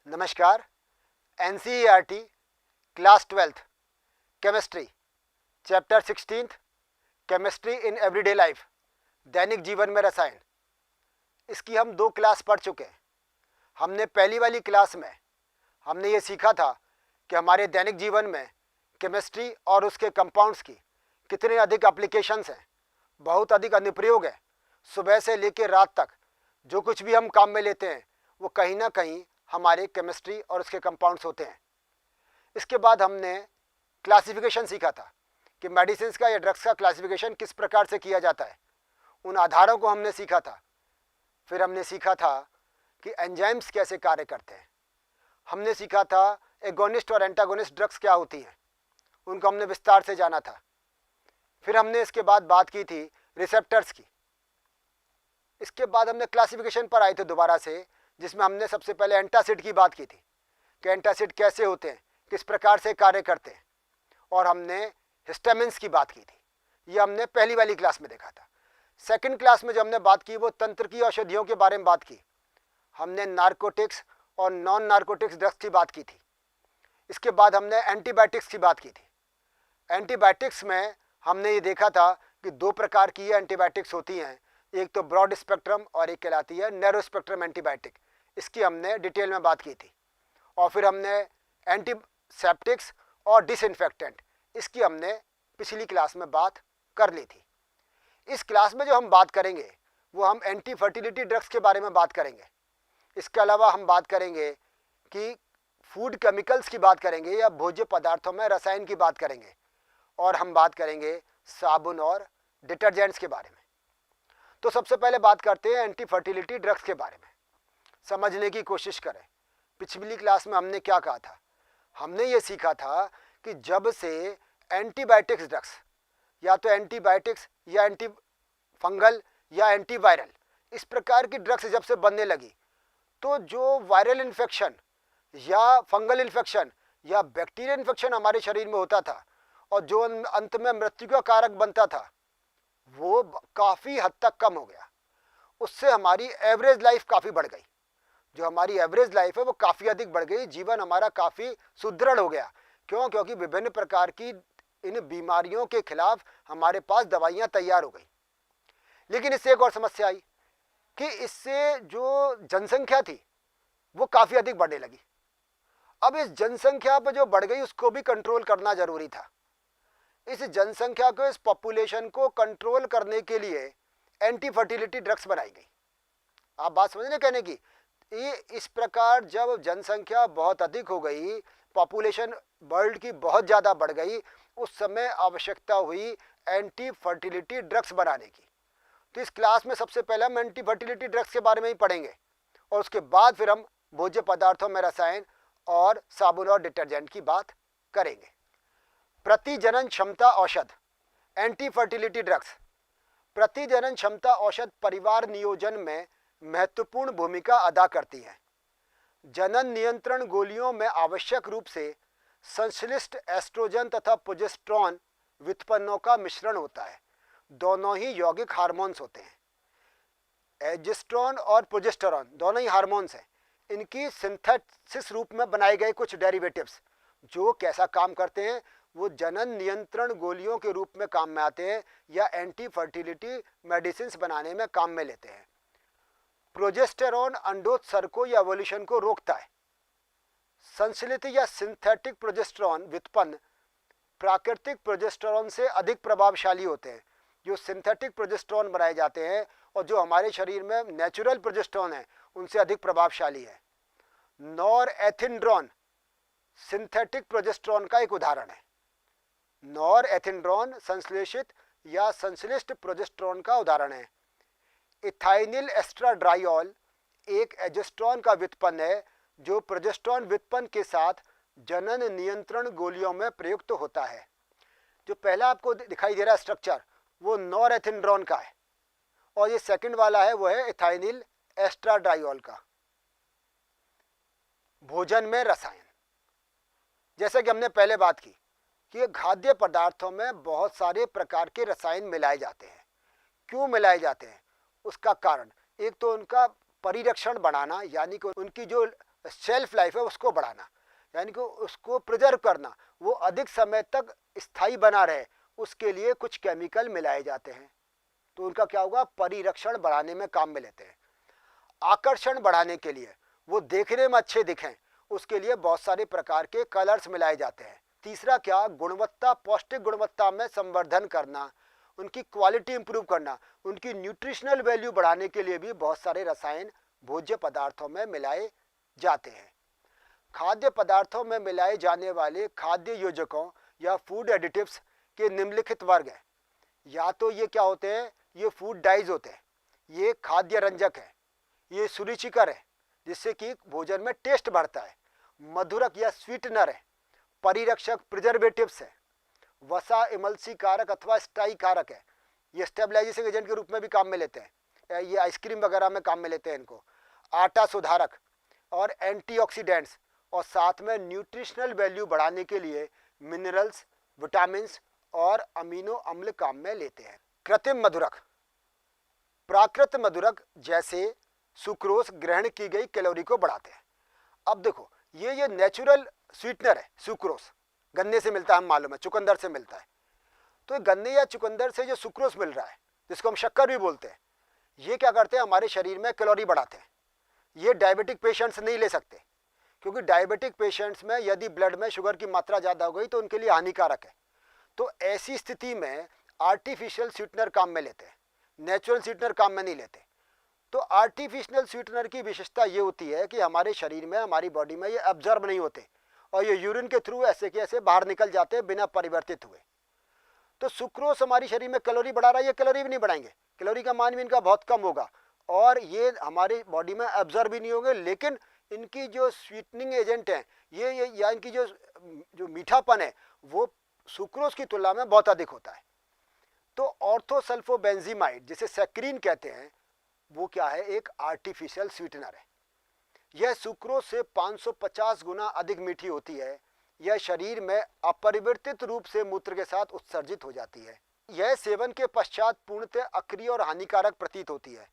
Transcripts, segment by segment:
नमस्कार। NCERT class 12th chemistry chapter 16 chemistry in everyday life, दैनिक जीवन में रसायन, इसकी हम 2 क्लास पढ़ चुके हैं। हमने पहली वाली क्लास में हमने ये सीखा था कि हमारे दैनिक जीवन में केमिस्ट्री और उसके कंपाउंड्स की कितने अधिक एप्लीकेशंस हैं, बहुत अधिक अनुप्रयोग है। सुबह से लेकर रात तक जो कुछ भी हम काम में लेते हैं वो कहीं ना कहीं हमारे केमिस्ट्री और उसके कंपाउंड्स होते हैं। इसके बाद हमने क्लासिफिकेशन सीखा था कि मेडिसिन का या ड्रग्स का क्लासिफिकेशन किस प्रकार से किया जाता है, उन आधारों को हमने सीखा था। फिर हमने सीखा था कि एंजाइम्स कैसे कार्य करते हैं। हमने सीखा था एगोनिस्ट और एंटागोनिस्ट ड्रग्स क्या होती हैं, उनको हमने विस्तार से जाना था। फिर हमने इसके बाद बात की थी रिसेप्टर्स की। इसके बाद हमने क्लासिफिकेशन पर आए थे दोबारा से, जिसमें हमने सबसे पहले एंटासिड की बात की थी कि एंटासिड कैसे होते हैं, किस प्रकार से कार्य करते हैं, और हमने हिस्टामिन्स की बात की थी। ये हमने पहली वाली क्लास में देखा था। सेकंड क्लास में जो हमने बात की वो तंत्र की औषधियों के बारे में बात की। हमने नार्कोटिक्स और नॉन नार्कोटिक्स ड्रग्स की बात की थी। इसके बाद हमने एंटीबायोटिक्स की बात की थी। एंटीबायोटिक्स में हमने ये देखा था कि 2 प्रकार की एंटीबायोटिक्स होती हैं, एक तो ब्रॉड स्पेक्ट्रम और एक कहलाती है नैरो स्पेक्ट्रम एंटीबायोटिक। इसकी हमने डिटेल में बात की थी। और फिर हमने एंटीसेप्टिक्स और डिसइंफेक्टेंट, इसकी हमने पिछली क्लास में बात कर ली थी। इस क्लास में जो हम बात करेंगे वो हम एंटी फर्टिलिटी ड्रग्स के बारे में बात करेंगे। इसके अलावा हम बात करेंगे कि फूड केमिकल्स की बात करेंगे या भोज्य पदार्थों में रसायन की बात करेंगे, और हम बात करेंगे साबुन और डिटर्जेंट्स के बारे में। तो सबसे पहले बात करते हैं एंटी फर्टिलिटी ड्रग्स के बारे में। समझने की कोशिश करें, पिछली क्लास में हमने क्या कहा था। हमने ये सीखा था कि जब से एंटीबायोटिक्स ड्रग्स, या तो एंटीबायोटिक्स या एंटी फंगल या एंटीवायरल, इस प्रकार की ड्रग्स जब से बनने लगी, तो जो वायरल इन्फेक्शन या फंगल इन्फेक्शन या बैक्टीरियल इन्फेक्शन हमारे शरीर में होता था और जो अंत में मृत्यु का कारक बनता था, वो काफ़ी हद तक कम हो गया। उससे हमारी एवरेज लाइफ काफ़ी बढ़ गई। जो हमारी एवरेज लाइफ है वो काफ़ी अधिक बढ़ गई। जीवन हमारा काफ़ी सुदृढ़ हो गया। क्यों? क्योंकि विभिन्न प्रकार की इन बीमारियों के खिलाफ हमारे पास दवाइयाँ तैयार हो गई। लेकिन इससे एक और समस्या आई कि इससे जो जनसंख्या थी वो काफ़ी अधिक बढ़ने लगी। अब इस जनसंख्या पर जो बढ़ गई उसको भी कंट्रोल करना जरूरी था। इस जनसंख्या को, इस पॉपुलेशन को कंट्रोल करने के लिए एंटी फर्टिलिटी ड्रग्स बनाई गई। आप बात समझने कहने की, ये इस प्रकार जब जनसंख्या बहुत अधिक हो गई, पॉपुलेशन वर्ल्ड की बहुत ज़्यादा बढ़ गई, उस समय आवश्यकता हुई एंटी फर्टिलिटी ड्रग्स बनाने की। तो इस क्लास में सबसे पहले हम एंटी फर्टिलिटी ड्रग्स के बारे में ही पढ़ेंगे, और उसके बाद फिर हम भोज्य पदार्थों में रसायन और साबुन और डिटर्जेंट की बात करेंगे। प्रतिजनन क्षमता औषध, एंटी फर्टिलिटी ड्रग्स। प्रतिजनन क्षमता औषध परिवार नियोजन में महत्वपूर्ण भूमिका अदा करती हैं। जनन नियंत्रण गोलियों में आवश्यक रूप से संश्लिष्ट एस्ट्रोजन तथा प्रोजेस्टेरॉन व्युत्पन्नों का मिश्रण होता है। दोनों ही यौगिक हार्मोन्स होते हैं। एस्ट्रोजन और प्रोजेस्टेरॉन दोनों ही हार्मोन्स हैं। इनकी सिंथेसिस रूप में बनाए गए कुछ डेरिवेटिव्स जो कैसा काम करते हैं, वो जनन नियंत्रण गोलियों के रूप में काम में आते हैं या एंटी फर्टिलिटी मेडिसिन बनाने में काम में लेते हैं। प्रोजेस्टेरॉन अंडोत्सर्ग को या एवोल्यूशन को रोकता है। संश्लित या सिंथेटिक प्रोजेस्टेरॉन व्युत्पन्न प्राकृतिक प्रोजेस्टेरॉन से अधिक प्रभावशाली होते हैं। जो सिंथेटिक प्रोजेस्टेरॉन बनाए जाते हैं और जो हमारे शरीर में नेचुरल प्रोजेस्टेरॉन है उनसे अधिक प्रभावशाली है। नॉरएथिंड्रोन सिंथेटिक प्रोजेस्टेरॉन का एक उदाहरण है। नॉरएथिंड्रोन संश्लेषित या संश्लिष्ट प्रोजेस्टेरॉन का उदाहरण है। इथाइनिल एस्ट्राडायोल एक एजेस्ट्रॉन का व्युत्पन्न है जो प्रोजेस्टेरॉन व्युत्पन्न के साथ जनन नियंत्रण गोलियों में प्रयुक्त होता है। जो पहला आपको दिखाई दे रहा है स्ट्रक्चर वो नॉरएथिंड्रोन का है, और ये सेकंड वाला है वो है इथाइनिल एस्ट्राडायोल का। भोजन में रसायन, जैसे कि हमने पहले बात की कि खाद्य पदार्थों में बहुत सारे प्रकार के रसायन मिलाए जाते हैं। क्यों मिलाए जाते हैं? उसका कारण एक तो उनका परिरक्षण बढ़ाना, यानी कि उनकी जो शेल्फ लाइफ है उसको बढ़ाना, यानी कि उसको प्रिजर्व करना, वो अधिक समय तक स्थायी बना रहे, उसके लिए कुछ केमिकल मिलाए जाते हैं। तो उनका क्या होगा, परिरक्षण बढ़ाने में काम में लेते हैं। आकर्षण बढ़ाने के लिए, वो देखने में अच्छे दिखें, उसके लिए बहुत सारे प्रकार के कलर्स मिलाए जाते हैं। तीसरा क्या, गुणवत्ता, पौष्टिक गुणवत्ता में संवर्धन करना, उनकी क्वालिटी इंप्रूव करना, उनकी न्यूट्रिशनल वैल्यू बढ़ाने के लिए भी बहुत सारे रसायन भोज्य पदार्थों में मिलाए जाते हैं। खाद्य पदार्थों में मिलाए जाने वाले खाद्य योजकों या फूड एडिटिव्स के निम्नलिखित वर्ग हैं। या तो ये क्या होते हैं, ये फूड डाइज होते हैं, ये खाद्य रंजक है, ये सुरुचिकर है जिससे कि भोजन में टेस्ट बढ़ता है, मधुरक या स्वीटनर है, परिरक्षक प्रिजर्वेटिव्स है, वसा इमल्सी कारक अथवा स्टाई कारक है, ये स्टेबलाइजेशन एजेंट के रूप में भी काम में लेते हैं, ये आइसक्रीम वगैरह में काम में लेते हैं इनको, आटा सुधारक और एंटीऑक्सीडेंट्स, और साथ में न्यूट्रिशनल वैल्यू बढ़ाने के लिए मिनरल्स, विटामिन्स और अमीनो अम्ल काम में लेते हैं। कृत्रिम मधुरक, प्राकृत मधुरक जैसे सुक्रोज ग्रहण की गई कैलोरी को बढ़ाते हैं। अब देखो, ये नेचुरल स्वीटनर है, सुक्रोज गन्ने से मिलता है, हम मालूम है, चुकंदर से मिलता है। तो गन्ने या चुकंदर से जो सुक्रोज मिल रहा है, जिसको हम शक्कर भी बोलते हैं, ये क्या करते हैं, हमारे शरीर में कैलोरी बढ़ाते हैं। ये डायबिटिक पेशेंट्स नहीं ले सकते, क्योंकि डायबिटिक पेशेंट्स में यदि ब्लड में शुगर की मात्रा ज़्यादा हो गई तो उनके लिए हानिकारक है। तो ऐसी स्थिति में आर्टिफिशियल स्वीटनर काम में लेते हैं, नेचुरल स्वीटनर काम में नहीं लेते। तो आर्टिफिशियल स्वीटनर की विशेषता ये होती है कि हमारे शरीर में, हमारी बॉडी में ये एब्जॉर्ब नहीं होते और ये यूरिन के थ्रू ऐसे के ऐसे बाहर निकल जाते हैं बिना परिवर्तित हुए। तो सुक्रोज हमारे शरीर में कैलोरी बढ़ा रहा है, ये कैलोरी भी नहीं बढ़ाएंगे, कैलोरी का मान भी इनका बहुत कम होगा और ये हमारी बॉडी में एब्जॉर्ब भी नहीं होंगे, लेकिन इनकी जो स्वीटनिंग एजेंट हैं, ये या इनकी जो मीठापन है वो सुक्रोज की तुलना में बहुत अधिक होता है। तो ऑर्थोसल्फोबेंजीमाइड, जिसे सैक्रीन कहते हैं, वो क्या है, एक आर्टिफिशियल स्वीटनर है। यह सुक्रोज से 550 गुना अधिक मीठी होती है। यह शरीर में अपरिवर्तित रूप से मूत्र के साथ उत्सर्जित हो जाती है। यह सेवन के पश्चात पूर्णतः अक्रिय और हानिकारक प्रतीत होती है।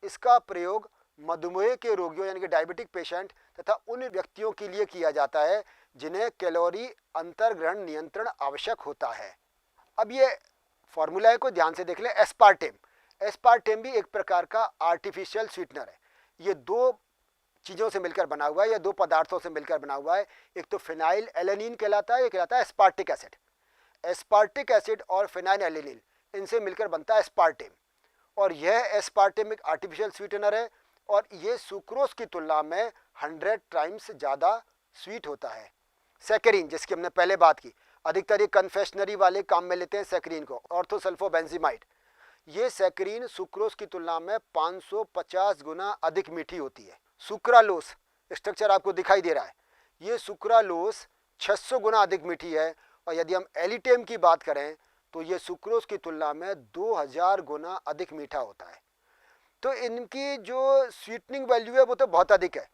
इसका प्रयोग मधुमेह के रोगियों यानी कि डायबिटिक पेशेंट तथा उन व्यक्तियों के लिए किया जाता है जिन्हें कैलोरी अंतर्ग्रहण नियंत्रण आवश्यक होता है। अब ये फॉर्मूला को ध्यान से देख लें। एस्पार्टेम, एस्पार्टेम भी एक प्रकार का आर्टिफिशियल स्वीटनर है। ये दो चीज़ों से मिलकर बना हुआ है या दो पदार्थों से मिलकर बना हुआ है। एक तो फिनाइल एलेनिन कहलाता है, एक कहलाता है एस्पार्टिक एसिड। एस्पार्टिक एसिड और फिनाइल एलेनिन, इनसे मिलकर बनता है एस्पार्टेम, और यह एस्पार्टेम एक आर्टिफिशियल स्वीटनर है और ये सुक्रोज की तुलना में 100 टाइम्स ज़्यादा स्वीट होता है। सैकरीन, जिसकी हमने पहले बात की, अधिकतर ये कन्फेक्शनरी वाले काम में लेते हैं सैकरीन को, ऑर्थोसल्फोबेंजीमाइड। ये सैकरीन सुक्रोज की तुलना में 550 गुना अधिक मीठी होती है। सुक्रालोस, स्ट्रक्चर आपको दिखाई दे रहा है, ये सुक्रालोस 600 गुना अधिक मीठी है। और यदि हम एलिटेम की बात करें तो ये सुक्रोज की तुलना में 2000 गुना अधिक मीठा होता है। तो इनकी जो स्वीटनिंग वैल्यू है वो तो बहुत अधिक है,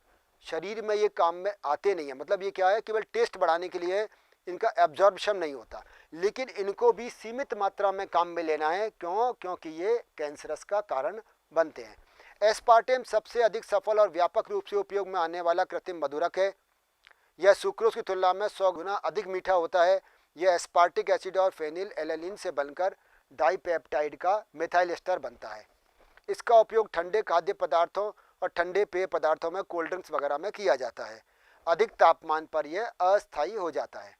शरीर में ये काम में आते नहीं है। मतलब ये क्या है, केवल टेस्ट बढ़ाने के लिए, इनका एब्जॉर्प्शन नहीं होता, लेकिन इनको भी सीमित मात्रा में काम में लेना है। क्यों? क्योंकि ये कैंसरस का कारण बनते हैं। एस्पार्टेम सबसे अधिक सफल और व्यापक रूप से उपयोग में आने वाला कृत्रिम मधुरक है। यह सुक्रोज की तुलना में 100 गुना अधिक मीठा होता है। यह एस्पार्टिक एसिड और फेनिल एलेनिन से बनकर डाइपेप्टाइड का मिथाइल एस्टर बनता है। इसका उपयोग ठंडे खाद्य पदार्थों और ठंडे पेय पदार्थों में, कोल्ड ड्रिंक्स वगैरह में किया जाता है। अधिक तापमान पर यह अस्थायी हो जाता है।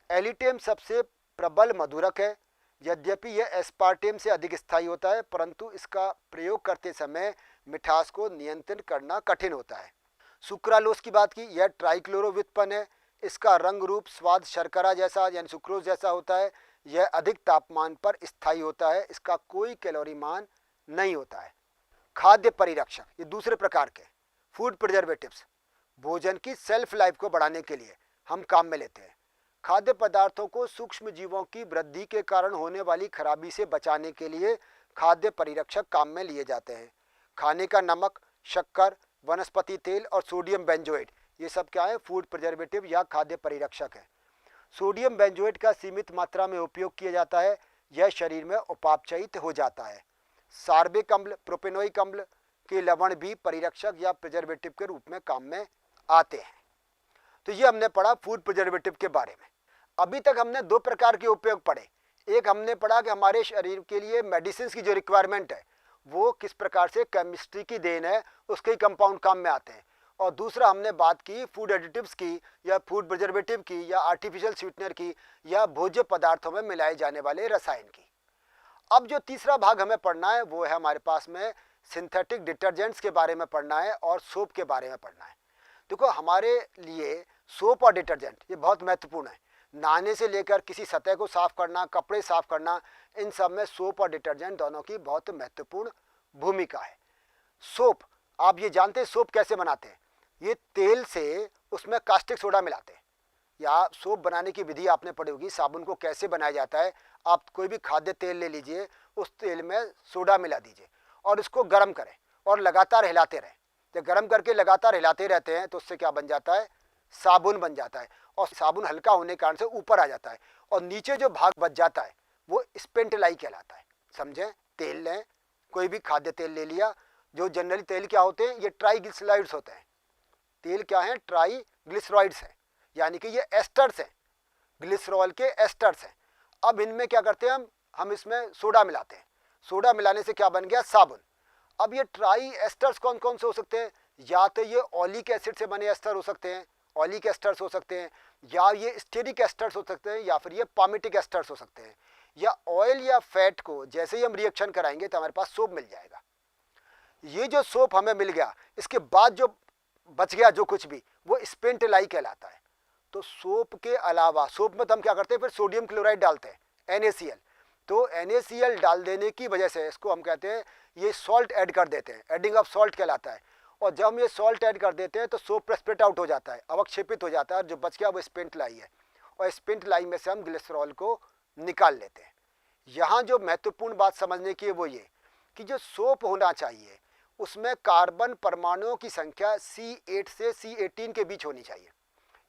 एलिटेम सबसे प्रबल मधुरक है। यद्यपि यह एस्पार्टेम से अधिक स्थायी होता है, परंतु इसका प्रयोग करते समय मिठास को नियंत्रित करना कठिन होता है। सुक्रालोस की बात की, यह ट्राइक्लोरो व्युत्पन्न है। इसका रंग रूप स्वाद शर्करा जैसा यानी सुक्रोज जैसा होता है। यह अधिक तापमान पर स्थायी होता है। इसका कोई कैलोरी मान नहीं होता है। खाद्य परिरक्षक, ये दूसरे प्रकार के फूड प्रिजर्वेटिव्स भोजन की सेल्फ लाइफ को बढ़ाने के लिए हम काम में लेते हैं। खाद्य पदार्थों को सूक्ष्म जीवों की वृद्धि के कारण होने वाली खराबी से बचाने के लिए खाद्य परिरक्षक काम में लिए जाते हैं। खाने का नमक, शक्कर, वनस्पति तेल और सोडियम बेंजोएट, ये सब क्या है, फूड प्रिजर्वेटिव या खाद्य परिरक्षक है। सोडियम बेंजोएट का सीमित मात्रा में उपयोग किया जाता है। यह शरीर में उपापचयित हो जाता है। सार्बिक अम्ल, प्रोपेनोइक अम्ल के लवण भी परिरक्षक या प्रिजर्वेटिव के रूप में काम में आते हैं। तो ये हमने पढ़ा फूड प्रिजर्वेटिव के बारे में। अभी तक हमने दो प्रकार के उपयोग पढ़े। एक हमने पढ़ा कि हमारे शरीर के लिए मेडिसिन की जो रिक्वायरमेंट है वो किस प्रकार से केमिस्ट्री की देन है, उसके ही कंपाउंड काम में आते हैं। और दूसरा हमने बात की फूड एडिटिव्स की या फूड प्रिजर्वेटिव की या आर्टिफिशियल स्वीटनर की या भोज्य पदार्थों में मिलाए जाने वाले रसायन की। अब जो तीसरा भाग हमें पढ़ना है वो है हमारे पास में सिंथेटिक डिटर्जेंट्स के बारे में पढ़ना है और सोप के बारे में पढ़ना है। देखो, हमारे लिए सोप और डिटर्जेंट ये बहुत महत्वपूर्ण है। नहाने से लेकर किसी सतह को साफ करना, कपड़े साफ करना, इन सब में सोप और डिटर्जेंट दोनों की बहुत महत्वपूर्ण भूमिका है। सोप, आप ये जानते हैं सोप कैसे बनाते हैं? ये तेल से उसमें कास्टिक सोडा मिलाते हैं। या सोप बनाने की विधि आपने पढ़ी होगी, साबुन को कैसे बनाया जाता है। आप कोई भी खाद्य तेल ले लीजिए, उस तेल में सोडा मिला दीजिए और इसको गर्म करें और लगातार हिलाते रहें। जब गर्म करके लगातार हिलाते रहते हैं तो उससे क्या बन जाता है? साबुन बन जाता है। और साबुन हल्का होने के कारण से ऊपर आ जाता है और नीचे जो भाग बच जाता है वो स्पेंट लाई कहलाता है। समझें? तेल लें, कोई भी खाद्य तेल ले लिया। जो जनरली तेल क्या होते हैं? ये ट्राइग्लिसराइड्स होते हैं। तेल क्या है? ट्राइग्लिसराइड्स है, यानी कि ये एस्टर्स हैं, ग्लिसरॉल के एस्टर्स हैं। अब इनमें क्या करते हैं हम इसमें सोडा मिलाते हैं। सोडा मिलाने से क्या बन गया? साबुन। अब ये ट्राई एस्टर्स कौन कौन से हो सकते हैं? या तो ये ऑलिक एसिड से बने एस्टर हो सकते हैं, ऑलिक एस्टर्स हो सकते हैं, या ये स्टेरिक एस्टर्स हो सकते हैं, या फिर ये पामिटिक एस्टर्स हो सकते हैं। या ऑयल या फैट को जैसे ही हम रिएक्शन कराएंगे तो हमारे पास सोप मिल जाएगा। ये जो सोप हमें मिल गया, इसके बाद जो बच गया जो कुछ भी, वो स्पेंट लाई कहलाता है। तो सोप के अलावा सोप में तो हम क्या करते हैं? फिर सोडियम क्लोराइड डालते हैं, NaCl। तो NaCl डाल देने की वजह से इसको हम कहते हैं ये सॉल्ट ऐड कर देते हैं, एडिंग ऑफ सॉल्ट कहलाता है। और जब हम ये सॉल्ट ऐड कर देते हैं तो सोप प्रेसिपिटेट आउट हो जाता है, अवक्षेपित हो जाता है, और जो बच गया वो स्पेंट लाई है। और स्पेंट लाई में से हम ग्लिसरॉल को निकाल लेते हैं। यहाँ जो महत्वपूर्ण बात समझने की है वो ये कि जो सोप होना चाहिए उसमें कार्बन परमाणुओं की संख्या C8 से C18 के बीच होनी चाहिए,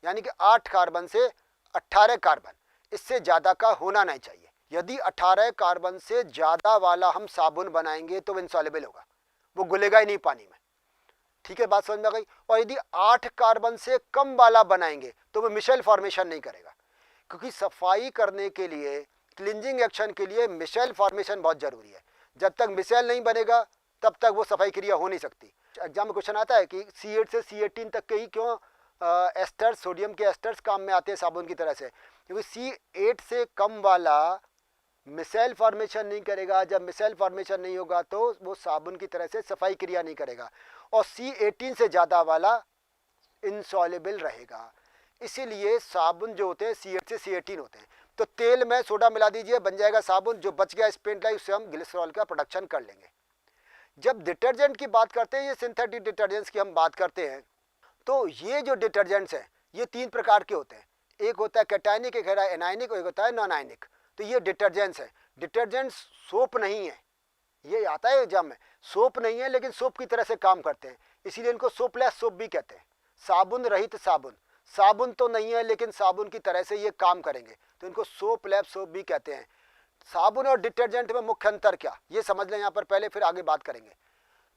यानी कि 8 कार्बन से 18 कार्बन, इससे ज़्यादा का होना नहीं चाहिए। यदि 18 कार्बन से ज़्यादा वाला हम साबुन बनाएंगे तो वो इनसॉल्युबल होगा, वो घुलेगा ही नहीं पानी में। ठीक है, बात समझ में आ गई? और यदि 8 कार्बन से कम वाला बनाएंगे तो वो मिशेल फॉर्मेशन नहीं करेगा, क्योंकि सफाई करने के लिए, क्लिंजिंग एक्शन के लिए मिशेल फॉर्मेशन बहुत जरूरी है। जब तक मिशेल नहीं बनेगा तब तक वो सफाई क्रिया हो नहीं सकती। एग्जाम में क्वेश्चन आता है कि C8 से C18 तक के ही क्यों एस्टर्स, सोडियम के एस्टर्स काम में आते हैं साबुन की तरह से? क्योंकि C8 से कम वाला मिशेल फॉर्मेशन नहीं करेगा। जब मिशेल फॉर्मेशन नहीं होगा तो वो साबुन की तरह से सफाई क्रिया नहीं करेगा। और C18 से ज़्यादा वाला इनसॉल्युबल रहेगा। इसीलिए साबुन जो होते हैं C8 से C18 होते हैं। तो तेल में सोडा मिला दीजिए, बन जाएगा साबुन। जो बच गया स्पेंट लाई, उससे हम ग्लिसरॉल का प्रोडक्शन कर लेंगे। जब डिटर्जेंट की बात करते हैं, ये सिंथेटिक डिटर्जेंट्स की हम बात करते हैं, तो ये जो डिटर्जेंट्स हैं ये 3 प्रकार के होते हैं। एक होता है कैटायनिक, एक है एनायनिक, और एक होता है नॉन आयनिक। तो ये डिटर्जेंट्स हैं। डिटर्जेंट्स सोप नहीं है, ये आता है एग्जाम में। सोप नहीं है लेकिन सोप की तरह से काम करते हैं, इसीलिए इनको सोपलेस सोप भी कहते हैं। साबुन रहित साबुन, साबुन तो नहीं है लेकिन साबुन की तरह से ये काम करेंगे, तो इनको सोपलेस सोप भी कहते हैं। साबुन और डिटर्जेंट में मुख्य अंतर क्या, ये समझ लें यहाँ पर पहले, फिर आगे बात करेंगे।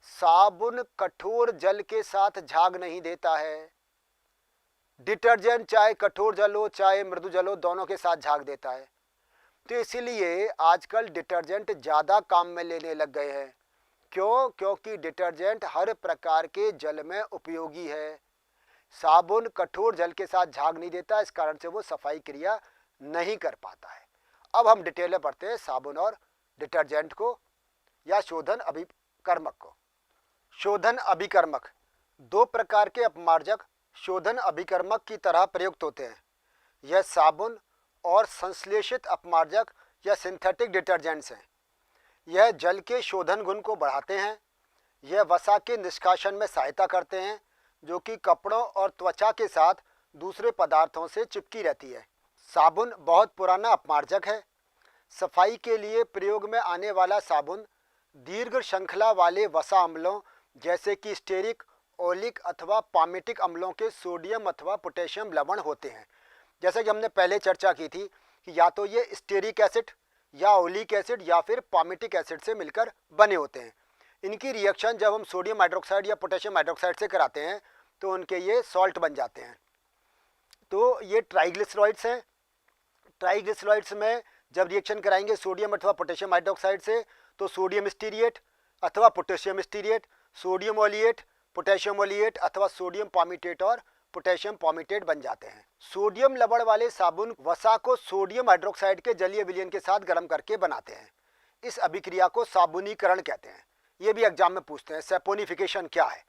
साबुन कठोर जल के साथ झाग नहीं देता है, डिटर्जेंट चाहे कठोर जल हो चाहे मृदु जल हो, दोनों के साथ झाग देता है। तो इसीलिए आजकल डिटर्जेंट ज़्यादा काम में लेने लग गए हैं। क्यों? क्योंकि डिटर्जेंट हर प्रकार के जल में उपयोगी है। साबुन कठोर जल के साथ झाग नहीं देता, इस कारण से वो सफाई क्रिया नहीं कर पाता है। अब हम डिटेल में पढ़ते हैं साबुन और डिटर्जेंट को या शोधन अभिकर्मक को। शोधन अभिकर्मक 2 प्रकार के अपमार्जक शोधन अभिकर्मक की तरह प्रयुक्त होते हैं। यह साबुन और संश्लेषित अपमार्जक या सिंथेटिक डिटर्जेंट्स हैं। यह जल के शोधन गुण को बढ़ाते हैं। यह वसा के निष्कासन में सहायता करते हैं, जो कि कपड़ों और त्वचा के साथ दूसरे पदार्थों से चिपकी रहती है। साबुन बहुत पुराना अपमार्जक है। सफाई के लिए प्रयोग में आने वाला साबुन दीर्घ श्रृंखला वाले वसा अम्लों जैसे कि स्टेरिक, ओलिक अथवा पामिटिक अम्लों के सोडियम अथवा पोटेशियम लवण होते हैं। जैसे कि हमने पहले चर्चा की थी कि या तो ये स्टेरिक एसिड या ओलिक एसिड या फिर पामिटिक एसिड से मिलकर बने होते हैं। इनकी रिएक्शन जब हम सोडियम हाइड्रोक्साइड या पोटेशियम हाइड्रोक्साइड से कराते हैं तो उनके ये सॉल्ट बन जाते हैं। तो ये ट्राइग्लिसराइड्स हैं। ट्राइग्लिसराइड्स में जब रिएक्शन कराएंगे सोडियम अथवा पोटेशियम हाइड्रोक्साइड से तो सोडियम स्टीरिएट अथवा पोटेशियम स्टीरिएट, सोडियम ओलिएट, पोटेशियम ओलिएट अथवा सोडियम पामीटेट और पोटेशियम पामीटेट बन जाते हैं। सोडियम लवण वाले साबुन वसा को सोडियम हाइड्रोक्साइड के जलीय विलयन के साथ गर्म करके बनाते हैं। इस अभिक्रिया को साबुनीकरण कहते हैं। ये भी एग्जाम में पूछते हैं। सैपोनिफिकेशन क्या है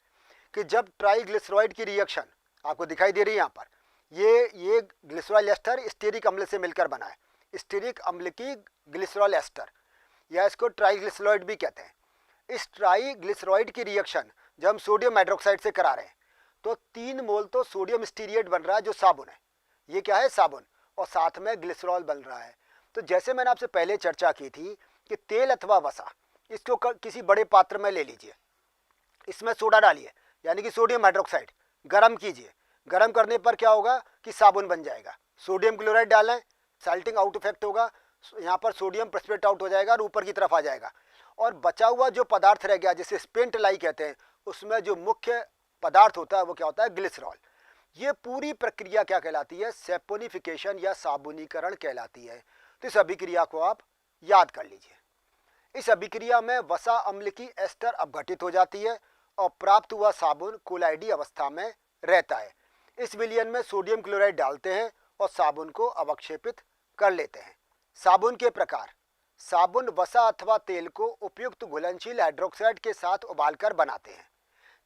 कि जब ट्राइग्लिसराइड की रिएक्शन आपको दिखाई दे रही है यहाँ पर, ये ग्लिसरॉल एस्टर स्टीरिक अम्ल से मिलकर बना है। स्टीरिक अम्ल की ग्लिसरॉल एस्टर या इसको ट्राइग्लिसराइड भी कहते हैं। इस ट्राइग्लिसराइड की रिएक्शन जब हम सोडियम हाइड्रोक्साइड से करा रहे हैं तो 3 मोल तो सोडियम स्टीरिएट बन रहा है जो साबुन है। ये क्या है? साबुन। और साथ में ग्लिसरॉल बन रहा है। तो जैसे मैंने आपसे पहले चर्चा की थी कि तेल अथवा वसा, इसको किसी बड़े पात्र में ले लीजिए, इसमें सोडा डालिए यानी कि सोडियम हाइड्रोक्साइड, गर्म कीजिए। गर्म करने पर क्या होगा कि साबुन बन जाएगा। सोडियम क्लोराइड डालें, साल्टिंग आउट इफेक्ट होगा, यहाँ पर सोडियम प्रेसिपिटेट आउट हो जाएगा और ऊपर की तरफ आ जाएगा। और बचा हुआ जो पदार्थ रह गया जिसे स्पेंट लाई कहते हैं, उसमें जो मुख्य पदार्थ होता है वो क्या होता है? ग्लिसरॉल। ये पूरी प्रक्रिया क्या कहलाती है? सैपोनिफिकेशन या साबुनीकरण कहलाती है। तो इस अभिक्रिया को आप याद कर लीजिए। इस अभिक्रिया में वसा अम्ल की एस्टर अपघटित हो जाती है और प्राप्त हुआ साबुन कोलाइडी अवस्था में रहता है। इस विलयन में सोडियम क्लोराइड डालते हैं और साबुन को अवक्षेपित कर लेते हैं। साबुन के प्रकार। साबुन वसा अथवा तेल को उपयुक्त घुलनशील हाइड्रोक्साइड के साथ उबालकर बनाते हैं।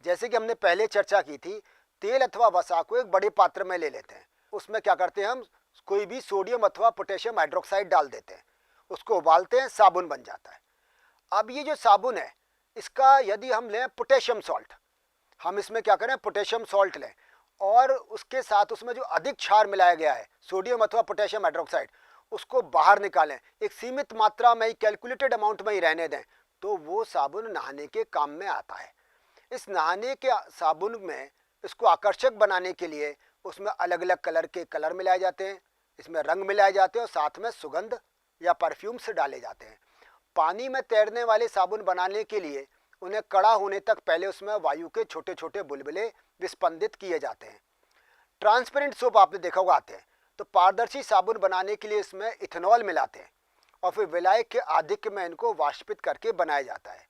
जैसे कि हमने पहले चर्चा की थी, तेल अथवा वसा को एक बड़े पात्र में ले लेते हैं। उसमें क्या करते हैं? हम कोई भी सोडियम अथवा पोटेशियम हाइड्रोक्साइड डाल देते हैं, उसको उबालते हैं, साबुन बन जाता है। अब ये जो साबुन है इसका यदि हम लें पोटेशियम सॉल्ट, हम इसमें क्या करें? पोटेशियम सॉल्ट लें और उसके साथ उसमें जो अधिक क्षार मिलाया गया है सोडियम अथवा पोटेशियम हाइड्रोक्साइड, उसको बाहर निकालें, एक सीमित मात्रा में ही, कैलकुलेटेड अमाउंट में ही रहने दें, तो वो साबुन नहाने के काम में आता है। इस नहाने के साबुन में इसको आकर्षक बनाने के लिए उसमें अलग अलग कलर के कलर मिलाए जाते हैं, इसमें रंग मिलाए जाते हैं और साथ में सुगंध या परफ्यूम्स डाले जाते हैं। पानी में तैरने वाले साबुन बनाने के लिए उन्हें कड़ा होने तक पहले उसमें वायु के छोटे छोटे बुलबुले विस्पंदित किए जाते हैं। ट्रांसपेरेंट सोप आपने देखा होगा आते हैं, तो पारदर्शी साबुन बनाने के लिए इसमें इथेनॉल मिलाते हैं और फिर विलायक के आधिक्य में इनको वाष्पित करके बनाया जाता है।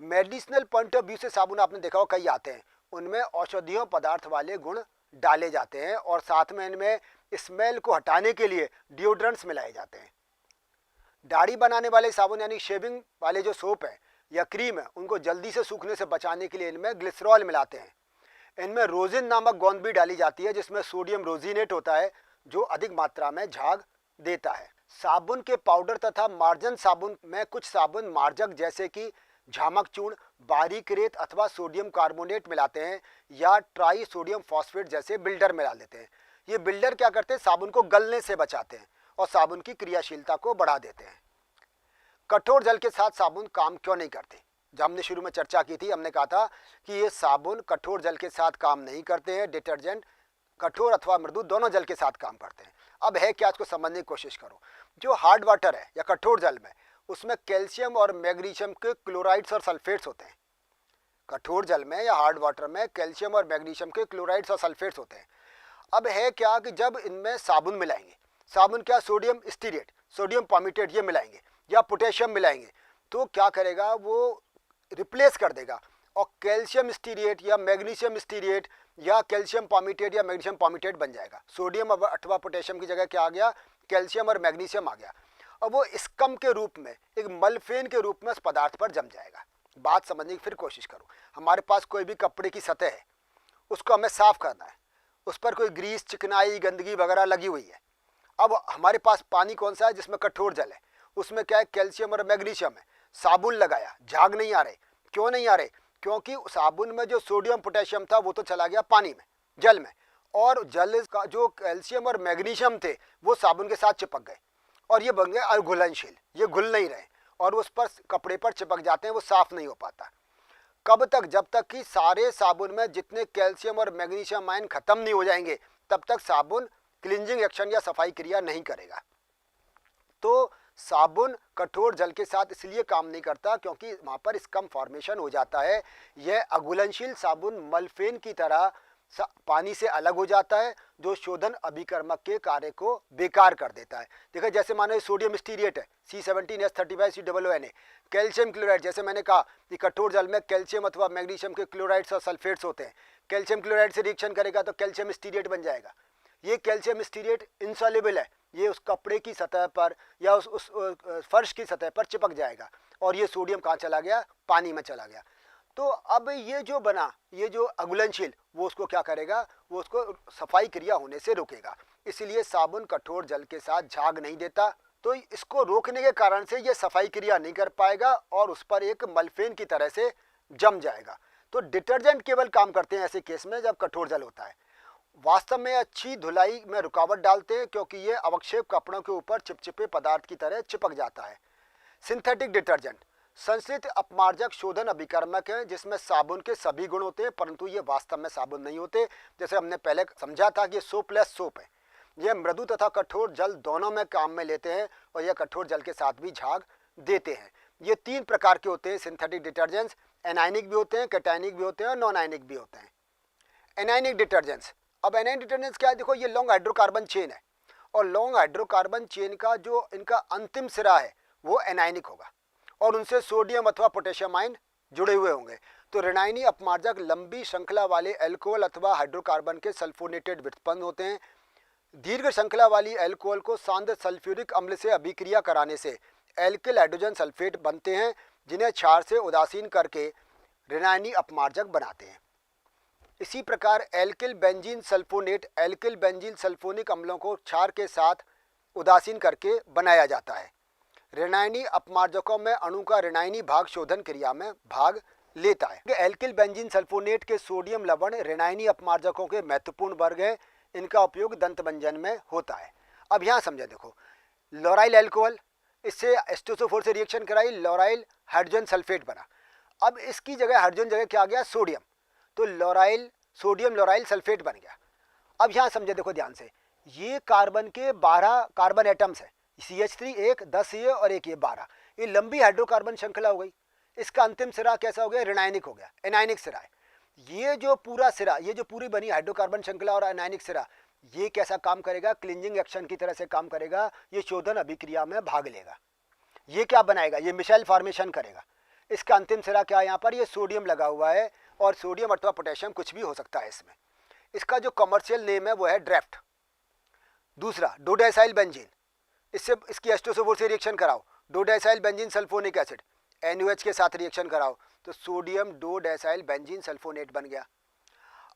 मेडिसिनल पॉइंट ऑफ व्यू से साबुन आपने देखा होगा कई आते हैं, उनमें औषधीय पदार्थ वाले गुण डाले जाते हैं और साथ में इनमें स्मेल को हटाने के लिए डिओड्रेंट्स मिलाए जाते हैं। दाढ़ी बनाने वाले साबुन यानी शेविंग वाले जो सोप है या क्रीम है, उनको जल्दी से सूखने से बचाने के लिए इनमें ग्लिसरॉल मिलाते हैं। इनमें रोजिन नामक गोंद भी डाली जाती है जिसमें सोडियम रोजिनेट होता है जो अधिक मात्रा में झाग देता है। साबुन के पाउडर तथा मार्जन साबुन में कुछ साबुन मार्जक जैसे कि झामक चूर्ण, बारीक रेत अथवा सोडियम कार्बोनेट मिलाते हैं या ट्राई सोडियम फॉस्फेट जैसे बिल्डर मिला लेते हैं। ये बिल्डर क्या करते हैं? साबुन को गलने से बचाते हैं और साबुन की क्रियाशीलता को बढ़ा देते हैं। कठोर जल के साथ साबुन काम क्यों नहीं करते? जब हमने शुरू में चर्चा की थी, हमने कहा था कि ये साबुन कठोर जल के साथ काम नहीं करते हैं। डिटर्जेंट कठोर अथवा मृदु दोनों जल के साथ काम करते हैं। अब है क्या, इसको समझने की कोशिश करो। जो हार्ड वाटर है या कठोर जल में, उसमें कैल्शियम और मैग्नीशियम के क्लोराइड्स और सल्फेट्स होते हैं। कठोर जल में या हार्ड वाटर में कैल्शियम और मैग्नीशियम के क्लोराइड्स और सल्फेट्स होते हैं। अब है क्या कि जब इनमें साबुन मिलाएंगे, साबुन क्या, सोडियम स्टीरेट, सोडियम पामीटेट ये मिलाएंगे या पोटेशियम मिलाएंगे, तो क्या करेगा? वो रिप्लेस कर देगा और कैल्शियम स्टीरेट या मैग्नीशियम स्टीरेट या कैल्शियम पामीटेट या मैग्नीशियम पामीटेट बन जाएगा। सोडियम अथवा पोटेशियम की जगह क्या आ गया? कैल्शियम और मैग्नीशियम आ गया और वो स्कम के रूप में, एक मलफेन के रूप में उस पदार्थ पर जम जाएगा। बात समझने की फिर कोशिश करो। हमारे पास कोई भी कपड़े की सतह है, उसको हमें साफ करना है, उस पर कोई ग्रीस, चिकनाई, गंदगी वगैरह लगी हुई है। अब हमारे पास पानी कौन सा है? जिसमें कठोर जल है, उसमें क्या है? कैल्शियम और मैग्नीशियम है। साबुन लगाया, झाग नहीं आ रहे। क्यों नहीं आ रहे? क्योंकि साबुन में जो सोडियम पोटेशियम था वो तो चला गया पानी में, जल में, और जल का जो कैल्शियम और मैग्नीशियम थे वो साबुन के साथ चिपक गए और ये बन गए अघुलनशील। ये घुल नहीं रहे और उस पर कपड़े पर चिपक जाते हैं, वो साफ नहीं हो पाता। कब तक? जब तक कि सारे साबुन में जितने कैल्शियम और मैग्नीशियम आयन खत्म नहीं हो जाएंगे, तब तक साबुन क्लींजिंग एक्शन या सफाई क्रिया नहीं करेगा। तो साबुन कठोर जल के साथ इसलिए काम नहीं करता क्योंकि वहाँ पर स्कम फॉर्मेशन हो जाता है। यह अघुलनशील साबुन मलफेन की तरह पानी से अलग हो जाता है, जो शोधन अभिकर्मक के कार्य को बेकार कर देता है। देखो जैसे मानो सोडियम स्टीरिएट है C17H35COONA, कैल्शियम क्लोराइड, जैसे मैंने कहा कि कठोर जल में कैल्शियम अथवा मैग्नीशियम के क्लोराइड्स और सल्फेट्स होते हैं। कैल्शियम क्लोराइड से रिएक्शन करेगा तो कैल्शियम स्टीरिएट बन जाएगा। ये कैल्शियम स्टीरिएट इनसॉल्युबल है, ये उस कपड़े की सतह पर या उस फर्श की सतह पर चिपक जाएगा और ये सोडियम कहाँ चला गया, पानी में चला गया। तो अब ये जो बना, ये जो अघुलनशील, वो उसको क्या करेगा, वो उसको सफाई क्रिया होने से रोकेगा। इसलिए साबुन कठोर जल के साथ झाग नहीं देता, तो इसको रोकने के कारण से ये सफाई क्रिया नहीं कर पाएगा और उस पर एक मलफेन की तरह से जम जाएगा। तो डिटर्जेंट केवल काम करते हैं ऐसे केस में जब कठोर जल होता है। वास्तव में अच्छी धुलाई में रुकावट डालते हैं क्योंकि ये अवक्षेप कपड़ों के ऊपर चिपचिपे पदार्थ की तरह चिपक जाता है। सिंथेटिक डिटर्जेंट संश्लिष्ट अपमार्जक शोधन अभिकर्मक हैं जिसमें साबुन के सभी गुण होते हैं, परंतु ये वास्तव में साबुन नहीं होते। जैसे हमने पहले समझा था कि ये सोपलेस सोप है। यह मृदु तथा कठोर जल दोनों में काम में लेते हैं और यह कठोर जल के साथ भी झाग देते हैं। ये 3 प्रकार के होते हैं सिंथेटिक डिटर्जेंट्स। एनायनिक भी होते हैं, कैटायनिक भी होते हैं और नॉन आयनिक भी होते हैं। एनायनिक डिटर्जेंट्स, अब एनायनिक डिटर्जेंट्स क्या है, देखो ये लॉन्ग हाइड्रोकार्बन चेन है और लॉन्ग हाइड्रोकार्बन चेन का जो इनका अंतिम सिरा है वो एनायनिक होगा और उनसे सोडियम अथवा पोटेशियम आयन जुड़े हुए होंगे। तो ऋणायनी अपमार्जक लंबी श्रृंखला वाले अल्कोहल अथवा हाइड्रोकार्बन के सल्फोनेटेड व्युत्पन्न होते हैं। दीर्घ श्रृंखला वाली अल्कोहल को सांद्र सल्फ्यूरिक अम्ल से अभिक्रिया कराने से एल्किल हाइड्रोजन सल्फेट बनते हैं जिन्हें क्षार से उदासीन करके ऋणायनी अपमार्जक बनाते हैं। इसी प्रकार alkyl benzene sulphonate alkyl benzene sulphonic अम्लों को क्षार के साथ उदासीन करके बनाया जाता है। ऋणायनी अपमार्जकों में अणु का ऋणायनी भाग शोधन क्रिया में भाग लेता है। एल्किल बेंजीन सल्फोनेट के सोडियम लवण ऋणायनी अपमार्जकों के महत्वपूर्ण वर्ग हैं। इनका उपयोग दंत मंजन में होता है। अब यहाँ समझे, देखो लोराइल अल्कोहल, इससे H2SO4 से रिएक्शन कराई, लोराइल हाइड्रोजन सल्फेट बना। अब इसकी जगह हाइड्रोजन जगह क्या आ गया, सोडियम, तो लोराइल सोडियम लोराइल सल्फेट बन गया। अब यहाँ समझे, देखो ध्यान से, ये कार्बन के 12 कार्बन एटम्स है, CH3 एक, 10 ये और एक ये 12, ये लंबी हाइड्रोकार्बन श्रृंखला हो गई। इसका अंतिम सिरा कैसा हो गया, ऋणायनिक हो गया, एनायनिक सिरा है। ये जो पूरा सिरा, ये जो पूरी बनी हाइड्रोकार्बन श्रृंखला और एनायनिक सिरा, ये कैसा काम करेगा, क्लिंजिंग एक्शन की तरह से काम करेगा। ये शोधन अभिक्रिया में भाग लेगा। ये क्या बनाएगा, ये मिसाइल फॉर्मेशन करेगा। इसका अंतिम सिरा क्या है, यहाँ पर ये सोडियम लगा हुआ है और सोडियम अथवा पोटेशियम कुछ भी हो सकता है इसमें। इसका जो कमर्शियल नेम है वो है ड्राफ्ट। दूसरा डोडाइसाइल बेंजीन, इससे इसकी H2SO4 से रिएक्शन कराओ, डोडाइसाइल बेंजीन सल्फोनिक एसिड NaOH के साथ रिएक्शन कराओ तो सोडियम डोडाइसाइल बेंजीन सल्फोनेट बन गया।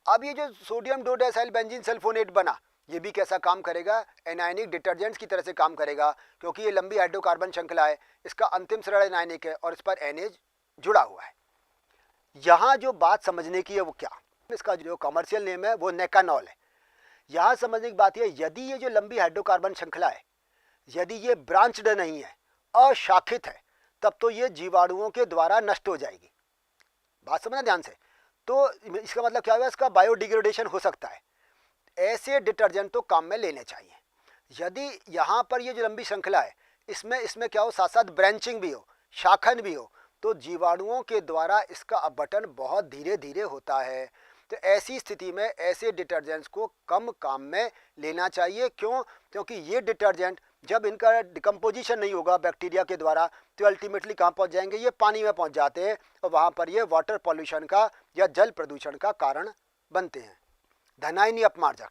अब ये जो सोडियम डोडाइसाइल बेंजीन सल्फोनेट बना, ये भी कैसा काम करेगा, एनायनिक डिटर्जेंट्स की तरह से काम करेगा क्योंकि ये लंबी हाइड्रोकार्बन श्रृंखला है। इसका अंतिम सिरा एनायनिक है और इस पर NH जुड़ा हुआ है। यहाँ जो बात समझने की है वो क्या, इसका जो कमर्शियल नेम है वो नेकानॉल है। यहाँ समझने की बात है, यदि ये जो लंबी हाइड्रोकार्बन श्रृंखला है, यदि ये ब्रांच्ड नहीं है, अशाखित है, तब तो ये जीवाणुओं के द्वारा नष्ट हो जाएगी। बात समझना ध्यान से। तो इसका मतलब क्या हुआ, इसका बायोडिग्रेडेशन हो सकता है। ऐसे डिटर्जेंट तो काम में लेने चाहिए। यदि यहाँ पर ये जो लंबी श्रृंखला है, इसमें क्या हो, साथ साथ ब्रांचिंग भी हो, शाखन भी हो, तो जीवाणुओं के द्वारा इसका अपघटन बहुत धीरे धीरे होता है। तो ऐसी स्थिति में ऐसे डिटर्जेंट्स को कम काम में लेना चाहिए। क्यों, क्योंकि ये डिटर्जेंट जब इनका डिकम्पोजिशन नहीं होगा बैक्टीरिया के द्वारा तो अल्टीमेटली कहाँ पहुँच जाएंगे, ये पानी में पहुँच जाते हैं और वहाँ पर ये वाटर पॉल्यूशन का या जल प्रदूषण का कारण बनते हैं। धनायनी अपमार्जक,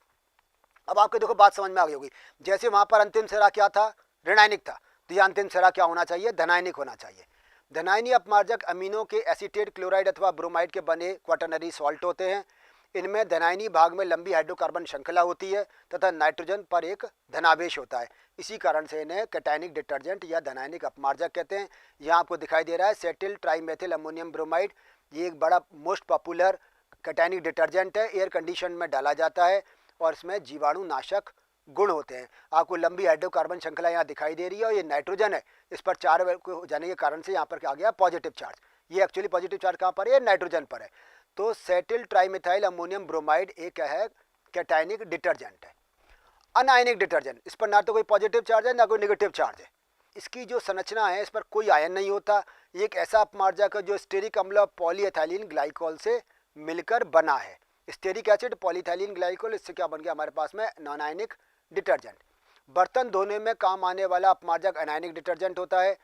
अब आपको देखो बात समझ में आ गई होगी। जैसे वहाँ पर अंतिम सिरा क्या था, ऋणायनिक था, तो ये अंतिम सिरा क्या होना चाहिए, धनायनिक होना चाहिए। धनायनी अपमार्जक अमीनो के एसीटेट क्लोराइड अथवा ब्रोमाइड के बने क्वाटरनरी सॉल्ट होते हैं। इनमें धनायनी भाग में लंबी हाइड्रोकार्बन श्रृंखला होती है तथा नाइट्रोजन पर एक धनावेश होता है। इसी कारण से इन्हें कैटायनिक डिटर्जेंट या धनायनिक अपमार्जक कहते हैं। यहाँ आपको दिखाई दे रहा है सेटिल ट्राईमेथिल अमोनियम ब्रोमाइड, ये एक बड़ा मोस्ट पॉपुलर कैटायनिक डिटर्जेंट है। एयर कंडीशन में डाला जाता है और इसमें जीवाणु नाशक गुण होते हैं। आपको लंबी हाइड्रोकार्बन श्रृंखला यहाँ दिखाई दे रही है और ये नाइट्रोजन है, इस पर चार हो जाने के कारण से यहाँ पर क्या आ गया, पॉजिटिव चार्ज। ये एक्चुअली पॉजिटिव चार्ज कहाँ पर है, नाइट्रोजन पर है। तो सेटिल ट्राईमेथाइल अमोनियम ब्रोमाइड एक है कैटायनिक डिटर्जेंट है। अनायनिक डिटर्जेंट, इस पर ना तो कोई पॉजिटिव चार्ज है ना कोई नेगेटिव चार्ज है। इसकी जो संरचना है, इस पर कोई आयन नहीं होता। ये एक ऐसा अपमार्जक है जो स्टेरिक अम्ल पॉलीएथाइलिन ग्लाइकोल से मिलकर बना है। स्टेरिक एसिड, पॉलीथाइलिन ग्लाइकोल, इससे क्या बन गया हमारे पास में नॉन आयनिक डिटर्जेंट। बर्तन धोने में काम आने वाला अपमार्जक अनायनिक डिटर्जेंट होता है।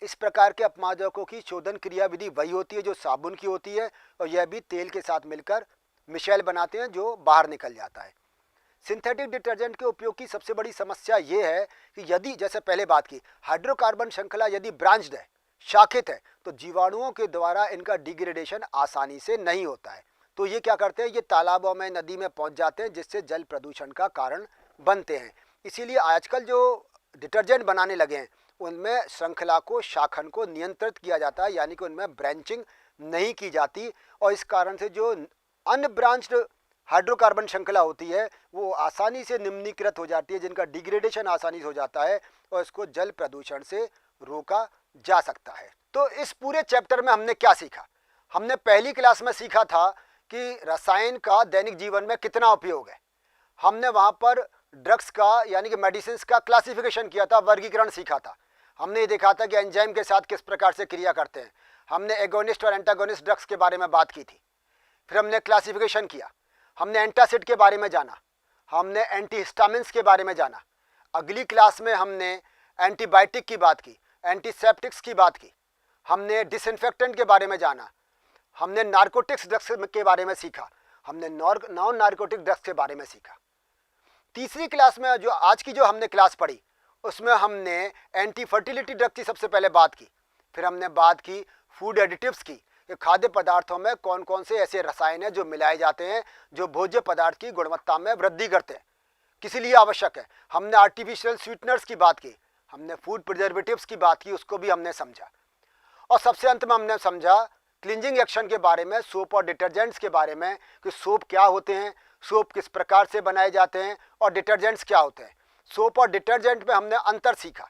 इस प्रकार के अपमार्जकों की शोधन क्रिया विधि वही होती है जो साबुन की होती है, और यह भी तेल के साथ मिलकर मिशेल बनाते हैं जो बाहर निकल जाता है। सिंथेटिक डिटर्जेंट के उपयोग की सबसे बड़ी समस्या ये है कि यदि, जैसे पहले बात की, हाइड्रोकार्बन श्रृंखला यदि ब्रांच्ड है, शाखित है, तो जीवाणुओं के द्वारा इनका डिग्रेडेशन आसानी से नहीं होता है। तो ये क्या करते हैं, ये तालाबों में, नदी में पहुंच जाते हैं, जिससे जल प्रदूषण का कारण बनते हैं। इसीलिए आजकल जो डिटर्जेंट बनाने लगे हैं उनमें श्रृंखला को, शाखन को नियंत्रित किया जाता है, यानी कि उनमें ब्रांचिंग नहीं की जाती, और इस कारण से जो अनब्रांच्ड हाइड्रोकार्बन श्रृंखला होती है वो आसानी से निम्नीकृत हो जाती है, जिनका डिग्रेडेशन आसानी से हो जाता है, और इसको जल प्रदूषण से रोका जा सकता है। तो इस पूरे चैप्टर में हमने क्या सीखा? हमने पहली क्लास में सीखा था कि रसायन का दैनिक जीवन में कितना उपयोग है। हमने वहाँ पर ड्रग्स का, यानी कि मेडिसिन का क्लासिफिकेशन किया था, वर्गीकरण सीखा था। हमने ये देखा था कि एंजाइम के साथ किस प्रकार से क्रिया करते हैं। हमने एगोनिस्ट और एंटागोनिस्ट ड्रग्स के बारे में बात की थी। फिर हमने क्लासिफिकेशन किया, हमने एंटासिड के बारे में जाना, हमने एंटीहिस्टामिन्स के बारे में जाना। अगली क्लास में हमने एंटीबायोटिक की बात की, एंटीसेप्टिक्स की बात की, हमने डिसइंफेक्टेंट के बारे में जाना, हमने नार्कोटिक्स ड्रग्स के बारे में सीखा, हमने नॉन नार्कोटिक ड्रग्स के बारे में सीखा। तीसरी क्लास में जो आज की जो हमने क्लास पढ़ी उसमें हमने एंटी फर्टिलिटी ड्रग की सबसे पहले बात की। फिर हमने बात की फूड एडिटिव्स की, कि खाद्य पदार्थों में कौन कौन से ऐसे रसायन हैं जो मिलाए जाते हैं जो भोज्य पदार्थ की गुणवत्ता में वृद्धि करते हैं, किस लिए आवश्यक है। हमने आर्टिफिशियल स्वीटनर्स की बात की, हमने फूड प्रिजर्वेटिव्स की बात की, उसको भी हमने समझा। और सबसे अंत में हमने समझा क्लींजिंग एक्शन के बारे में, सोप और डिटर्जेंट्स के बारे में, कि सोप क्या होते हैं, सोप किस प्रकार से बनाए जाते हैं, और डिटर्जेंट्स क्या होते हैं। सोप और डिटर्जेंट में हमने अंतर सीखा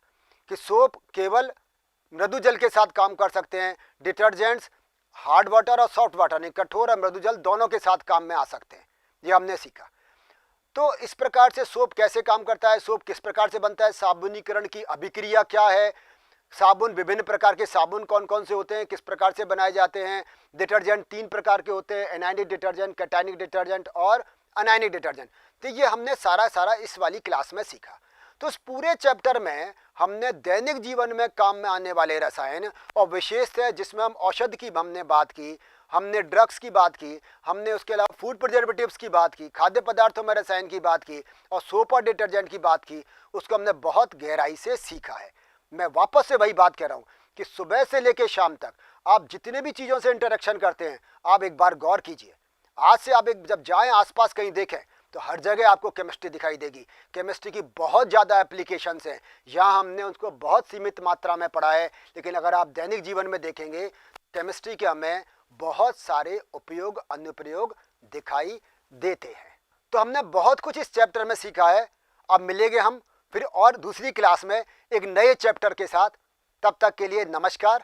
कि सोप केवल मृदु जल के साथ काम कर सकते हैं, डिटर्जेंट्स हार्ड वाटर और सॉफ्ट वाटर, यानी कठोर और मृदु जल दोनों के साथ काम में आ सकते हैं। ये हमने सीखा। तो इस प्रकार से सोप कैसे काम करता है, सोप किस प्रकार से बनता है, साबुनीकरण की अभिक्रिया क्या है, साबुन, विभिन्न प्रकार के साबुन कौन कौन से होते हैं, किस प्रकार से बनाए जाते हैं। डिटर्जेंट 3 प्रकार के होते हैं, एनायनिक डिटर्जेंट, कैटायनिक डिटर्जेंट और अनायनिक डिटर्जेंट। तो ये हमने सारा इस वाली क्लास में सीखा। तो इस पूरे चैप्टर में हमने दैनिक जीवन में काम में आने वाले रसायन, और विशेष है जिसमें हम औषध की हमने बात की, हमने ड्रग्स की बात की, हमने उसके अलावा फूड प्रिजर्वेटिव्स की बात की, खाद्य पदार्थों में रसायन की बात की, और सोप और डिटर्जेंट की बात की, उसको हमने बहुत गहराई से सीखा है। मैं वापस से वही बात कह रहा हूँ कि सुबह से लेकर शाम तक आप जितने भी चीज़ों से इंटरेक्शन करते हैं, आप एक बार गौर कीजिए। आज से आप जब जाएं आसपास कहीं देखें तो हर जगह आपको केमिस्ट्री दिखाई देगी। केमिस्ट्री की बहुत ज़्यादा एप्लीकेशंस हैं। यहाँ हमने उसको बहुत सीमित मात्रा में पढ़ा है, लेकिन अगर आप दैनिक जीवन में देखेंगे केमिस्ट्री के हमें बहुत सारे उपयोग, अनुप्रयोग दिखाई देते हैं। तो हमने बहुत कुछ इस चैप्टर में सीखा है। अब मिलेंगे हम फिर और दूसरी क्लास में एक नए चैप्टर के साथ। तब तक के लिए नमस्कार।